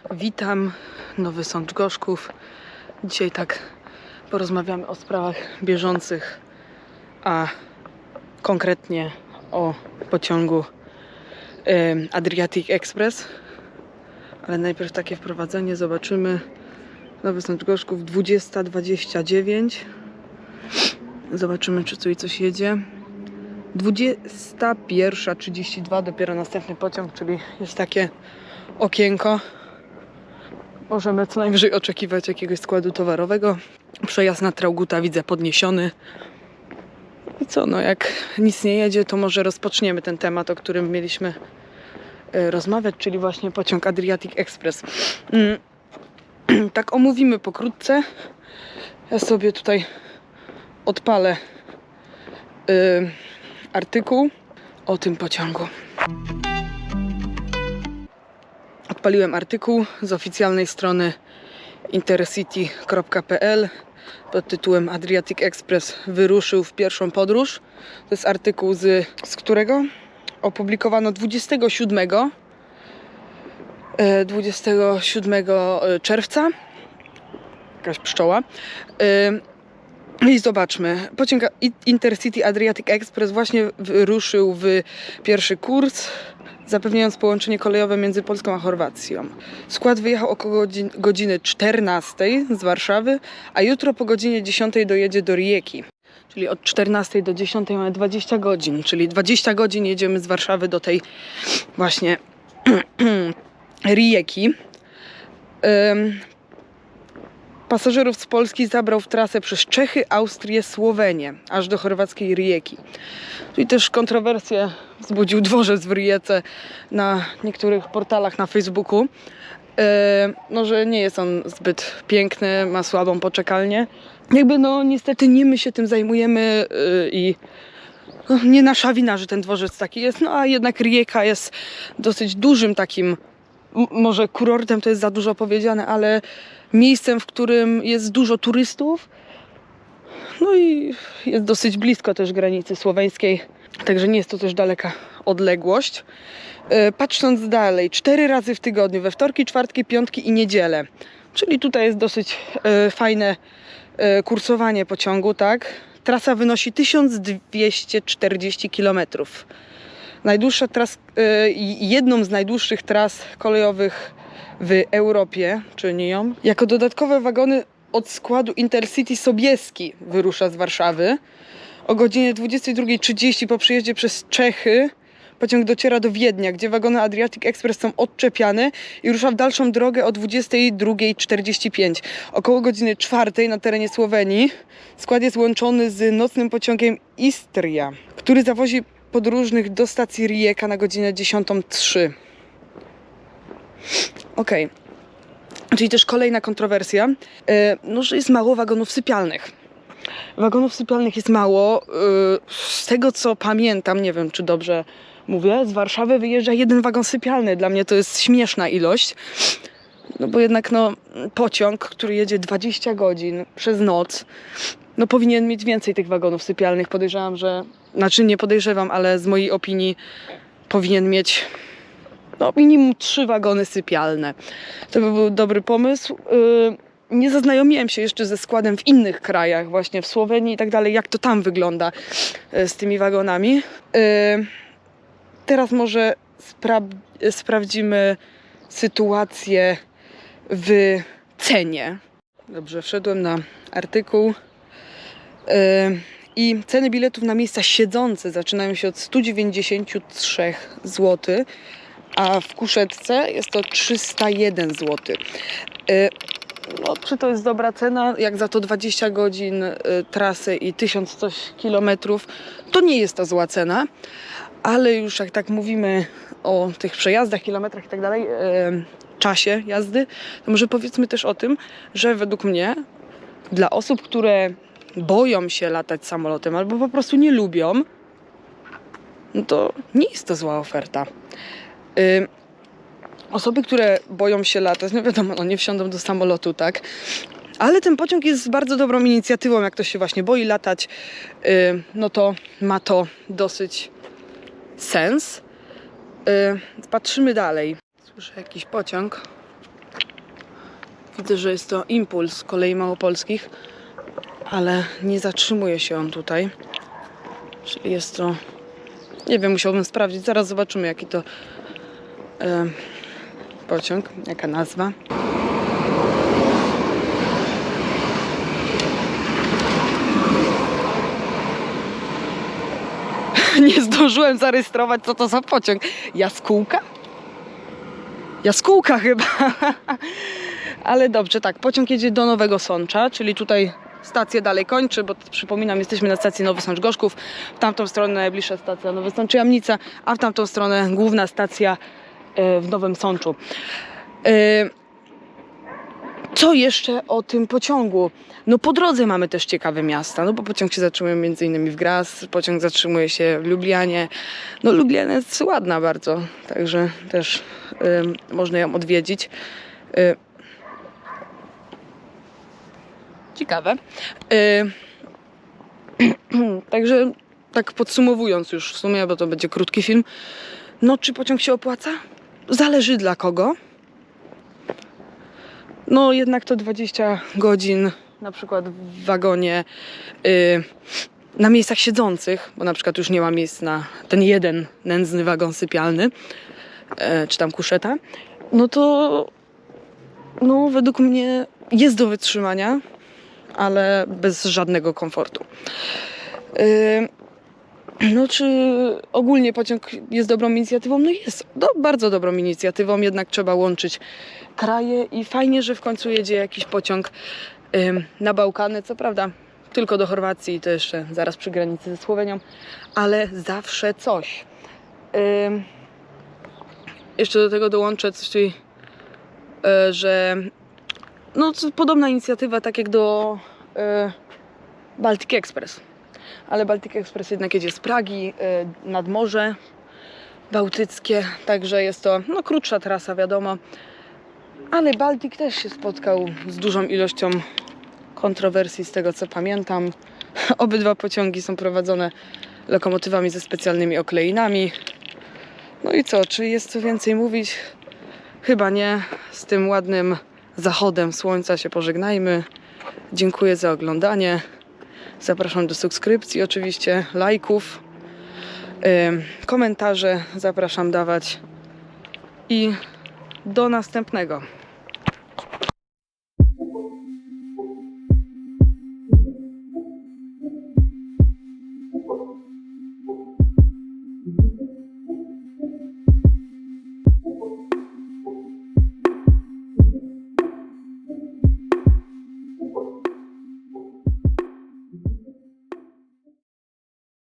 Witam, Nowy Sącz Gorzków. Dzisiaj tak porozmawiamy o sprawach bieżących, a konkretnie o pociągu Adriatic Express. Ale najpierw takie wprowadzenie, zobaczymy. Nowy Sącz Gorzków 20:29. Zobaczymy, czy tu coś jedzie. 21:32 dopiero następny pociąg, czyli jest takie okienko. Możemy co najwyżej oczekiwać jakiegoś składu towarowego. Przejazd na Traugutta widzę podniesiony. I co, no jak nic nie jedzie, to może rozpoczniemy ten temat, o którym mieliśmy rozmawiać, czyli właśnie pociąg Adriatic Express. Tak omówimy pokrótce. Ja sobie tutaj odpalę artykuł o tym pociągu. Odpaliłem artykuł z oficjalnej strony intercity.pl pod tytułem Adriatic Express wyruszył w pierwszą podróż. To jest artykuł z którego opublikowano 27 czerwca. Jakaś pszczoła. I zobaczmy. Pociąg Intercity Adriatic Express właśnie wyruszył w pierwszy kurs, zapewniając połączenie kolejowe między Polską a Chorwacją. Skład wyjechał około godziny 14 z Warszawy, a jutro po godzinie 10 dojedzie do Rijeki. Czyli od 14 do 10 mamy 20 godzin, czyli 20 godzin jedziemy z Warszawy do tej właśnie Rijeki. Pasażerów z Polski zabrał w trasę przez Czechy, Austrię, Słowenię, aż do chorwackiej Rijeki. Czyli też kontrowersje wzbudził dworzec w Rijece na niektórych portalach na Facebooku. No, że nie jest on zbyt piękny, ma słabą poczekalnię. Jakby no niestety nie my się tym zajmujemy i no, nie nasza wina, że ten dworzec taki jest. No a jednak Rijeka jest dosyć dużym takim, może kurortem to jest za dużo powiedziane, ale miejscem, w którym jest dużo turystów. No i jest dosyć blisko też granicy słoweńskiej, także nie jest to też daleka odległość. Patrząc dalej, 4 razy w tygodniu, we wtorki, czwartki, piątki i niedzielę. Czyli tutaj jest dosyć fajne kursowanie pociągu, tak? Trasa wynosi 1240 km. Najdłuższa jedną z najdłuższych tras kolejowych w Europie czyni ją. Jako dodatkowe wagony od składu Intercity Sobieski wyrusza z Warszawy. O godzinie 22:30 po przyjeździe przez Czechy pociąg dociera do Wiednia, gdzie wagony Adriatic Express są odczepiane i rusza w dalszą drogę o 22:45. Około godziny 4 na terenie Słowenii skład jest łączony z nocnym pociągiem Istria, który zawozi podróżnych do stacji Rijeka na godzinę 10:03. Okej. Czyli też kolejna kontrowersja, no, że jest mało wagonów sypialnych. Wagonów sypialnych jest mało. Z tego co pamiętam, nie wiem czy dobrze mówię, z Warszawy wyjeżdża 1 wagon sypialny. Dla mnie to jest śmieszna ilość. No bo jednak no, pociąg, który jedzie 20 godzin przez noc, no powinien mieć więcej tych wagonów sypialnych. Podejrzewam, że... Znaczy nie podejrzewam, ale z mojej opinii powinien mieć no, minimum 3 wagony sypialne. To by był dobry pomysł. Nie zaznajomiłem się jeszcze ze składem w innych krajach, właśnie w Słowenii i tak dalej, jak to tam wygląda z tymi wagonami. Teraz może sprawdzimy sytuację w cenie. Dobrze, wszedłem na artykuł. I ceny biletów na miejsca siedzące zaczynają się od 193 zł, a w kuszetce jest to 301 zł. No, czy to jest dobra cena? Jak za to 20 godzin trasy i 1000 coś kilometrów, to nie jest to zła cena, ale już jak tak mówimy o tych przejazdach, kilometrach i tak dalej, czasie jazdy, to może powiedzmy też o tym, że według mnie dla osób, które boją się latać samolotem albo po prostu nie lubią, no to nie jest to zła oferta. Osoby, które boją się latać, no wiadomo, no nie wsiądą do samolotu, tak? Ale ten pociąg jest bardzo dobrą inicjatywą, jak ktoś się właśnie boi latać, no to ma to dosyć sens. Patrzymy dalej. Słyszę jakiś pociąg. Widzę, że jest to impuls kolei małopolskich, ale nie zatrzymuje się on tutaj. Czyli jest to... Nie wiem, musiałbym sprawdzić. Zaraz zobaczymy, jaki to pociąg, jaka nazwa. Nie zdążyłem zarejestrować, co to za pociąg. Jaskółka? Jaskółka chyba. Ale dobrze, tak. Pociąg jedzie do Nowego Sącza, czyli tutaj stację dalej kończy, bo przypominam, jesteśmy na stacji Nowy Sącz Gorzków. W tamtą stronę najbliższa stacja Nowy Sącz Jamnica, a w tamtą stronę główna stacja w Nowym Sączu. Co jeszcze o tym pociągu? No po drodze mamy też ciekawe miasta, no bo pociąg się zatrzymuje m.in. w Graz, pociąg zatrzymuje się w Lublianie. No Lubliana jest ładna bardzo, także też można ją odwiedzić. Ciekawe. Także tak podsumowując już w sumie, bo to będzie krótki film. No czy pociąg się opłaca? Zależy dla kogo. No jednak to 20 godzin na przykład w wagonie na miejscach siedzących, bo na przykład już nie ma miejsc na ten jeden nędzny wagon sypialny, czy tam kuszeta, no to no według mnie jest do wytrzymania, ale bez żadnego komfortu. No czy ogólnie pociąg jest dobrą inicjatywą? No jest bardzo dobrą inicjatywą, jednak trzeba łączyć kraje i fajnie, że w końcu jedzie jakiś pociąg na Bałkany, co prawda tylko do Chorwacji i to jeszcze zaraz przy granicy ze Słowenią, ale zawsze coś. Jeszcze do tego dołączę coś tutaj, że no podobna inicjatywa tak jak do Baltic Express. Ale Baltic Express jednak jedzie z Pragi nad Morze Bałtyckie, także jest to no, krótsza trasa, wiadomo. Ale Baltic też się spotkał z dużą ilością kontrowersji, z tego co pamiętam. Obydwa pociągi są prowadzone lokomotywami ze specjalnymi okleinami. No i co, czy jest co więcej mówić? Chyba nie. Z tym ładnym zachodem słońca się pożegnajmy. Dziękuję za oglądanie. Zapraszam do subskrypcji oczywiście, lajków, komentarze zapraszam dawać i do następnego.